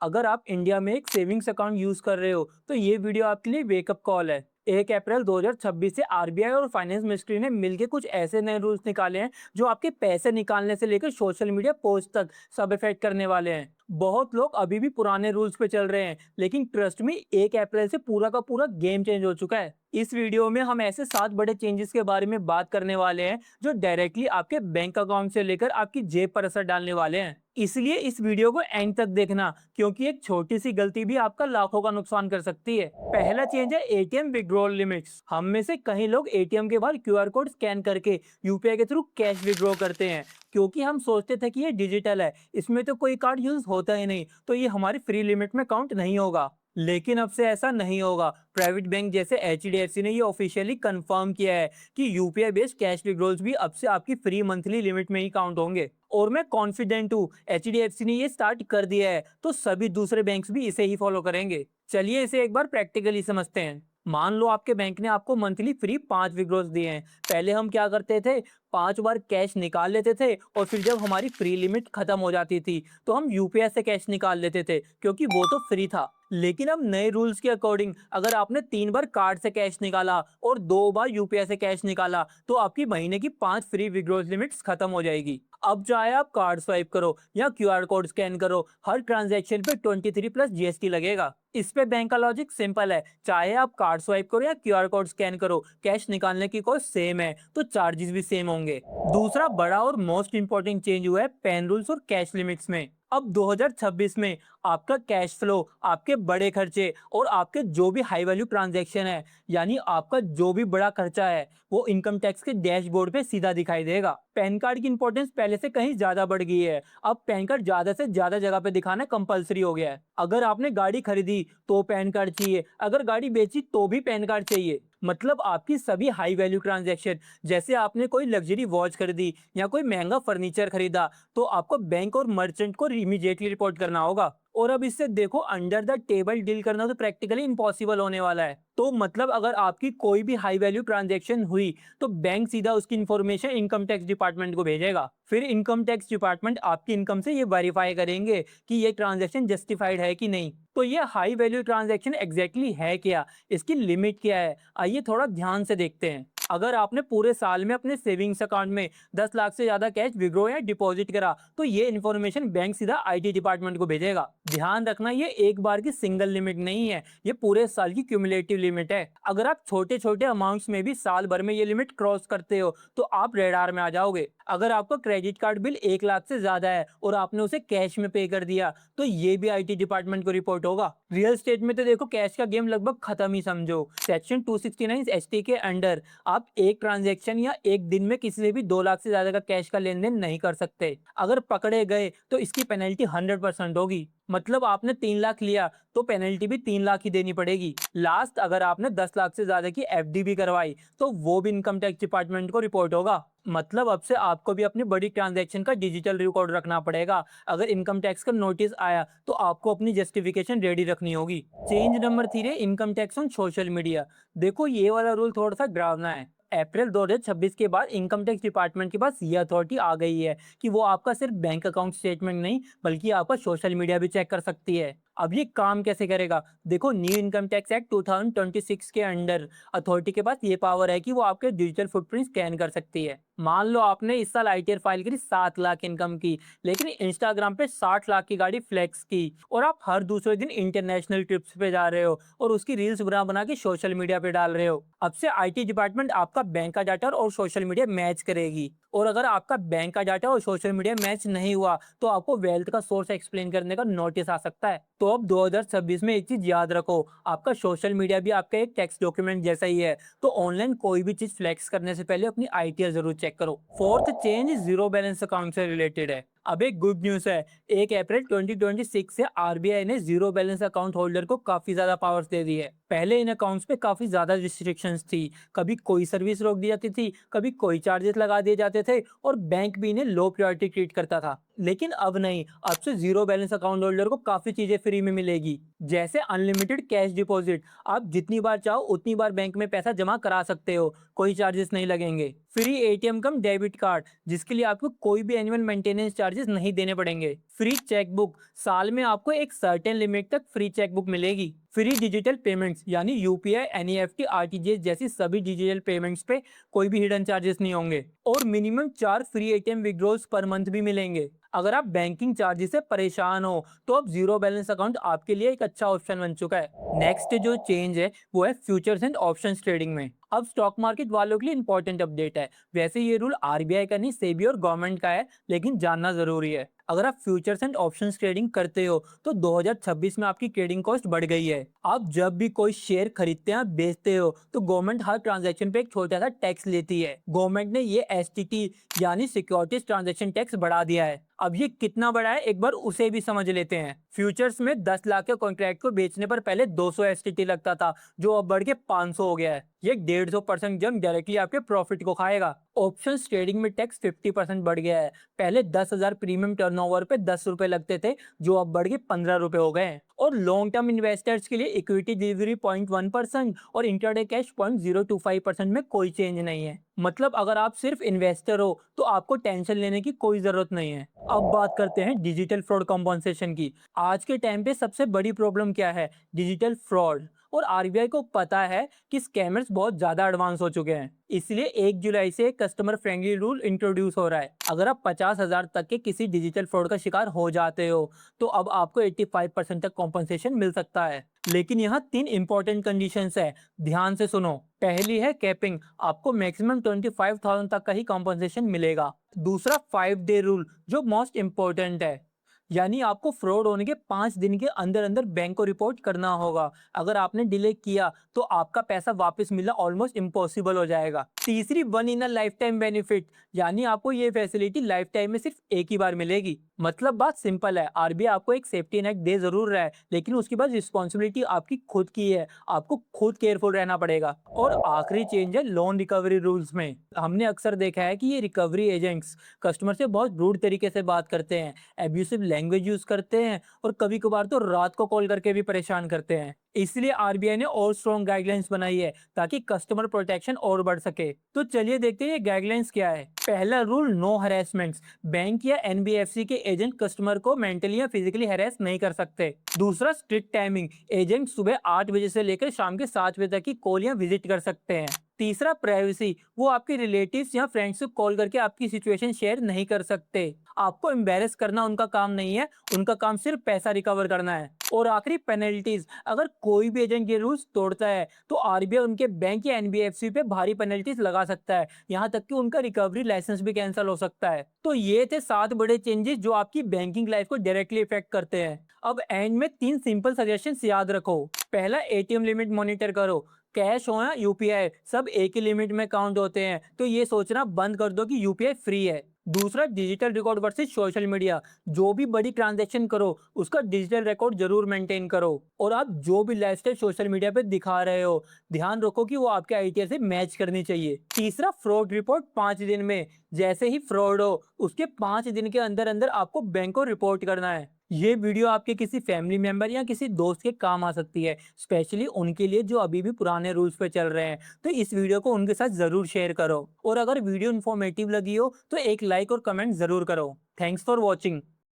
अगर आप इंडिया में एक सेविंग्स अकाउंट यूज कर रहे हो तो ये वीडियो आपके लिए वेकअप कॉल है। 1 अप्रैल 2026 से आरबीआई और फाइनेंस मिनिस्ट्री ने मिलकर कुछ ऐसे नए रूल्स निकाले हैं जो आपके पैसे निकालने से लेकर सोशल मीडिया पोस्ट तक सब इफेक्ट करने वाले हैं। बहुत लोग अभी भी पुराने रूल्स पे चल रहे हैं, लेकिन ट्रस्ट में 1 अप्रैल से पूरा का पूरा गेम चेंज हो चुका है। इस वीडियो में हम ऐसे 7 बड़े चेंजेस के बारे में बात करने वाले हैं जो डायरेक्टली आपके बैंक अकाउंट से लेकर आपकी जेब पर असर डालने वाले हैं। इसलिए इस वीडियो को एंड तक देखना, क्योंकि एक छोटी सी गलती भी आपका लाखों का नुकसान कर सकती है। पहला चेंज है एटीएम विड्रॉल लिमिट्स। हम में से कई लोग एटीएम के बाहर क्यूआर कोड स्कैन करके यूपीआई के थ्रू कैश विड्रॉ करते हैं, क्योंकि हम सोचते थे कि ये डिजिटल है, इसमें तो कोई कार्ड यूज होता ही नहीं, तो ये हमारी फ्री लिमिट में काउंट नहीं होगा। लेकिन अब से ऐसा नहीं होगा। प्राइवेट बैंक जैसे एचडीएफसी ने ये ऑफिशियली कंफर्म किया है कि यूपीआई बेस्ड कैश विड्रॉल्स भी अब से आपकी फ्री मंथली लिमिट में ही काउंट होंगे। और मैं कॉन्फिडेंट हूँ, एचडीएफसी ने ये स्टार्ट कर दिया है तो सभी दूसरे बैंक्स भी इसे ही फॉलो करेंगे। चलिए इसे एक बार प्रैक्टिकली समझते हैं। मान लो आपके बैंक ने आपको मंथली फ्री 5 विड्रॉल्स दिए हैं। पहले हम क्या करते थे, 5 बार कैश निकाल लेते थे और फिर जब हमारी फ्री लिमिट खत्म हो जाती थी तो हम यूपीआई से कैश निकाल लेते थे, क्योंकि वो तो फ्री था। लेकिन अब नए रूल्स के अकॉर्डिंग अगर आपने 3 बार कार्ड से कैश निकाला और 2 बार यूपीआई से कैश निकाला तो आपकी महीने की 5 फ्री विड्रॉल लिमिट्स खत्म हो जाएगी। अब चाहे आप कार्ड स्वाइप करो या क्यूआर कोड स्कैन करो, हर ट्रांजैक्शन पे 23 प्लस जीएसटी लगेगा। इस पे बैंक का लॉजिक सिंपल है, चाहे आप कार्ड स्वाइप करो या क्यूआर कोड स्कैन करो, कैश निकालने की कॉस्ट सेम है तो चार्जेस भी सेम होंगे। दूसरा बड़ा और मोस्ट इंपॉर्टेंट चेंज हुआ है पेन रूल्स और कैश लिमिट्स में। अब 2026 में आपका कैश फ्लो, आपके बड़े खर्चे और आपके जो भी हाई वैल्यू ट्रांजैक्शन है, यानी आपका जो भी बड़ा खर्चा है, वो इनकम टैक्स के डैशबोर्ड पे सीधा दिखाई देगा। पैन कार्ड की इंपॉर्टेंस पहले से कहीं ज्यादा बढ़ गई है। अब पैन कार्ड ज्यादा से ज्यादा जगह पे दिखाना कंपलसरी हो गया है। अगर आपने गाड़ी खरीदी तो पैन कार्ड चाहिए, अगर गाड़ी बेची तो भी पैन कार्ड चाहिए। मतलब आपकी सभी हाई वैल्यू ट्रांजैक्शन, जैसे आपने कोई लग्जरी वॉच खरीदी या कोई महंगा फर्नीचर खरीदा, तो आपको बैंक और मर्चेंट को इमीडिएटली रिपोर्ट करना होगा। और अब इससे देखो, अंडर द टेबल डील करना तो प्रैक्टिकली इम्पॉसिबल होने वाला है। तो मतलब अगर आपकी कोई भी हाई वैल्यू ट्रांजैक्शन हुई तो बैंक सीधा उसकी इन्फॉर्मेशन इनकम टैक्स डिपार्टमेंट को भेजेगा। फिर इनकम टैक्स डिपार्टमेंट आपकी इनकम से ये वेरीफाई करेंगे कि ये ट्रांजैक्शन जस्टिफाइड है कि नहीं। तो ये हाई वैल्यू ट्रांजैक्शन एग्जैक्टली है क्या, इसकी लिमिट क्या है, आइए थोड़ा ध्यान से देखते हैं। अगर आपने पूरे साल में अपने सेविंग्स अकाउंट में 10 लाख से ज्यादा कैश विड्रॉ या डिपॉजिट करा तो ये इन्फॉर्मेशन बैंक सीधा आईटी डिपार्टमेंट को भेजेगा। ध्यान रखना, ये एक बार की सिंगल लिमिट नहीं है, ये पूरे साल की क्यूमुलेटिव लिमिट है। अगर आप छोटे छोटे अमाउंट्स में भी साल भर में ये लिमिट क्रॉस करते हो तो आप रेडार में आ जाओगे। अगर आपका क्रेडिट कार्ड बिल 1 लाख से ज्यादा है और आपने उसे कैश में पे कर दिया तो ये भी आईटी डिपार्टमेंट को रिपोर्ट होगा। रियल स्टेट में तो देखो, कैश का गेम लगभग खत्म ही समझो। सेक्शन 269 एसटी के अंडर आप एक ट्रांजैक्शन या एक दिन में किसी से भी 2 लाख से ज्यादा का कैश का लेन देन नहीं कर सकते। अगर पकड़े गए तो इसकी पेनल्टी 100% होगी। मतलब आपने 3 लाख लिया तो पेनल्टी भी 3 लाख ही देनी पड़ेगी। लास्ट, अगर आपने 10 लाख से ज्यादा की एफडी भी करवाई तो वो भी इनकम टैक्स डिपार्टमेंट को रिपोर्ट होगा। मतलब अब से आपको भी अपनी बड़ी ट्रांजैक्शन का डिजिटल रिकॉर्ड रखना पड़ेगा। अगर इनकम टैक्स का नोटिस आया तो आपको अपनी जस्टिफिकेशन रेडी रखनी होगी। चेंज नंबर 3 है income tax on social media. देखो ये वाला रूल थोड़ा सा डरावना है। अप्रैल 2026 के बाद इनकम टैक्स डिपार्टमेंट के पास ये अथॉरिटी आ गई है कि वो आपका सिर्फ बैंक अकाउंट स्टेटमेंट नहीं बल्कि आपका सोशल मीडिया भी चेक कर सकती है। अब ये काम कैसे करेगा, देखो न्यू इनकम टैक्स एक्ट 2026 के अंडर अथॉरिटी के पास ये पावर है कि वो आपके डिजिटल फुटप्रिंट स्कैन कर सकती है। मान लो आपने इस साल आईटीआर फाइल करी 7 लाख इनकम की, लेकिन इंस्टाग्राम पे 60 लाख की गाड़ी फ्लेक्स की और आप हर दूसरे दिन इंटरनेशनल ट्रिप्स पे जा रहे हो और उसकी रील्स बना बना के सोशल मीडिया पे डाल रहे हो। अब से आईटी डिपार्टमेंट आपका बैंक का डाटा और सोशल मीडिया मैच करेगी। और अगर आपका बैंक का डाटा और सोशल मीडिया मैच नहीं हुआ तो आपको वेल्थ का सोर्स एक्सप्लेन करने का नोटिस आ सकता है। तो अब 2026 में एक चीज याद रखो, आपका सोशल मीडिया भी आपका एक टेक्स्ट डॉक्यूमेंट जैसा ही है। तो ऑनलाइन कोई भी चीज फ्लेक्स करने से पहले अपनी आईटीआर जरूर चेक करो। Fourth change zero balance account से रिलेटेड है। अब एक गुड न्यूज है, 1 अप्रैल 2026 से आरबीआई ने जीरो बैलेंस अकाउंट होल्डर को काफी ज्यादा पावर्स दे दी है। पहले इन अकाउंट्स पे काफी ज्यादा रिस्ट्रिक्शंस थी, कभी कोई सर्विस रोक दी जाती थी, कभी कोई चार्जेस लगा दिए जाते थे और बैंक भी इन्हें लो प्रायोरिटी ट्रीट करता था। लेकिन अब नहीं, अब से जीरो बैलेंस अकाउंट होल्डर को काफी चीजें फ्री में मिलेगी। जैसे अनलिमिटेड कैश डिपॉजिट, आप जितनी बार चाहो उतनी बार बैंक में पैसा जमा करा सकते हो, कोई चार्जेस नहीं लगेंगे। फ्री एटीएम कम डेबिट कार्ड, जिसके लिए आपको कोई भी एनुअल मेंटेनेंस चार्जेस नहीं देने पड़ेंगे। फ्री चेकबुक, साल में आपको एक सर्टेन लिमिट तक फ्री चेकबुक मिलेगी। फ्री डिजिटल पेमेंट्स यानी यूपीआई, एनईएफटी, आरटीजीएस जैसी सभी डिजिटल पेमेंट्स पे कोई भी हिडन चार्जेस नहीं होंगे। और minimum 4 free ATM withdrawals per month भी मिलेंगे। अगर आप बैंकिंग चार्जेस से परेशान हो तो अब जीरो बैलेंस अकाउंट आपके लिए एक अच्छा ऑप्शन बन चुका है। नेक्स्ट जो चेंज है वो है फ्यूचर्स एंड ऑप्शंस ट्रेडिंग में। अब स्टॉक मार्केट वालों के लिए इंपॉर्टेंट अपडेट है। वैसे ये रूल आरबीआई का नहीं, सेबी और गवर्नमेंट का है, लेकिन जानना जरूरी है। अगर आप फ्यूचर्स एंड ऑप्शंस ट्रेडिंग करते हो तो 2026 में आपकी ट्रेडिंग कॉस्ट बढ़ गई है। आप जब भी कोई शेयर खरीदते हैं, बेचते हो, तो गवर्नमेंट हर ट्रांजैक्शन पे एक छोटा सा टैक्स लेती है। गवर्नमेंट ने ये एसटीटी यानी सिक्योरिटीज ट्रांजैक्शन टैक्स बढ़ा दिया है। अब ये कितना बड़ा है एक बार उसे भी समझ लेते हैं। फ्यूचर्स में 10 लाख के कॉन्ट्रैक्ट को बेचने पर पहले 200 एसटीटी लगता था, जो अब बढ़ के 500 हो गया है। ये 150% जंप डायरेक्टली आपके प्रॉफिट को खाएगा। ऑप्शंस ट्रेडिंग में टैक्स 50% बढ़ गया है। पहले 10,000 प्रीमियम टर्नओवर पे 10 रुपए लगते थे, जो अब बढ़ के 15 रुपए हो गए हैं। और लॉन्ग टर्म इन्वेस्टर्स के लिए इक्विटी डिलीवरी 0.1% और इंटरडे कैश 0.025% में कोई चेंज नहीं है। मतलब अगर आप सिर्फ इन्वेस्टर हो तो आपको टेंशन लेने की कोई जरूरत नहीं है। अब बात करते हैं डिजिटल फ्रॉड कॉम्पनसेशन की। आज के टाइम पे सबसे बड़ी प्रॉब्लम क्या है? Digital fraud. और आरबीआई को पता है कि स्कैमर्स बहुत ज्यादा एडवांस हो चुके हैं, इसलिए 1 जुलाई से कस्टमर फ्रेंडली रूल इंट्रोड्यूस हो रहा है। अगर आप 50,000 तक के किसी डिजिटल फ्रॉड का शिकार हो जाते हो तो अब आपको 85% तक कॉम्पनसेशन मिल सकता है। लेकिन यहाँ 3 इंपॉर्टेंट कंडीशंस है, ध्यान से सुनो। पहली है कैपिंग, आपको मैक्सिमम 25,000 तक का ही कॉम्पनसेशन मिलेगा। दूसरा 5 डे रूल, जो मोस्ट इंपॉर्टेंट है, यानी आपको फ्रॉड होने के 5 दिन के अंदर अंदर बैंक को रिपोर्ट करना होगा। अगर आपने डिले किया तो आपका पैसा वापस मिलना ऑलमोस्ट इम्पॉसिबल हो जाएगा। तीसरी one in a life time benefit, यानी आपको ये फैसिलिटी लाइफ टाइम में सिर्फ एक ही बार मिलेगी। मतलब बात सिंपल है, आरबीआई आपको एक सेफ्टी नेट दे जरूर रहा है, लेकिन उसके बाद रिस्पॉन्सिबिलिटी आपकी खुद की है, आपको खुद केयरफुल रहना पड़ेगा। और आखिरी चेंज है लोन रिकवरी रूल्स में। हमने अक्सर देखा है कि ये रिकवरी एजेंट्स कस्टमर से बहुत रूड तरीके से बात करते हैं, एब्यूसिव लैंग्वेज यूज करते हैं और कभी कभार तो रात को कॉल करके भी परेशान करते हैं। इसलिए आरबीआई ने और स्ट्रॉन्ग गाइडलाइंस बनाई है ताकि कस्टमर प्रोटेक्शन और बढ़ सके। तो चलिए देखते हैं ये गाइडलाइंस क्या है। पहला रूल, नो हरेसमेंट्स। बैंक या एनबीएफसी के एजेंट कस्टमर को मेंटली या फिजिकली हैरेस नहीं कर सकते। दूसरा, स्ट्रिक्ट टाइमिंग। एजेंट सुबह 8 बजे से लेकर शाम के 7 बजे तक की कॉल या विजिट कर सकते हैं। तीसरा, प्राइवेसी। वो आपके रिलेटिव्स या फ्रेंड्स को कॉल करके आपकी सिचुएशन शेयर नहीं कर सकते। आपको एम्बेरस करना उनका काम नहीं है, उनका काम सिर्फ पैसा रिकवर करना है। और आखिरी, पेनल्टीज। अगर कोई भी एजेंट ये रूल्स तोड़ता है तो आरबीआई उनके बैंक या एनबीएफसी पे भारी पेनल्टीज लगा सकता है, यहाँ तक कि उनका रिकवरी लाइसेंस भी कैंसिल हो सकता है। तो ये थे 7 बड़े चेंजेस जो आपकी बैंकिंग लाइफ को डायरेक्टली इफेक्ट करते हैं। अब एंड में 3 सिंपल सजेशंस याद रखो। पहला, एटीएम लिमिट मॉनिटर करो। कैश हो या यूपीआई, सब एक ही लिमिट में काउंट होते हैं, तो ये सोचना बंद कर दो कि यूपीआई फ्री है। दूसरा, digital record versus social media. जो भी बड़ी ट्रांजैक्शन करो उसका डिजिटल रिकॉर्ड जरूर मेंटेन करो। और आप जो भी लाइफस्टाइल सोशल मीडिया पे दिखा रहे हो, ध्यान रखो कि वो आपके आईटीआर से मैच करनी चाहिए। तीसरा, फ्रॉड रिपोर्ट 5 दिन में। जैसे ही फ्रॉड हो उसके 5 दिन के अंदर अंदर आपको बैंक को रिपोर्ट करना है। ये वीडियो आपके किसी फैमिली मेंबर या किसी दोस्त के काम आ सकती है, स्पेशली उनके लिए जो अभी भी पुराने रूल्स पे चल रहे हैं। तो इस वीडियो को उनके साथ जरूर शेयर करो। और अगर वीडियो इन्फॉर्मेटिव लगी हो तो एक लाइक और कमेंट जरूर करो। Thanks for watching.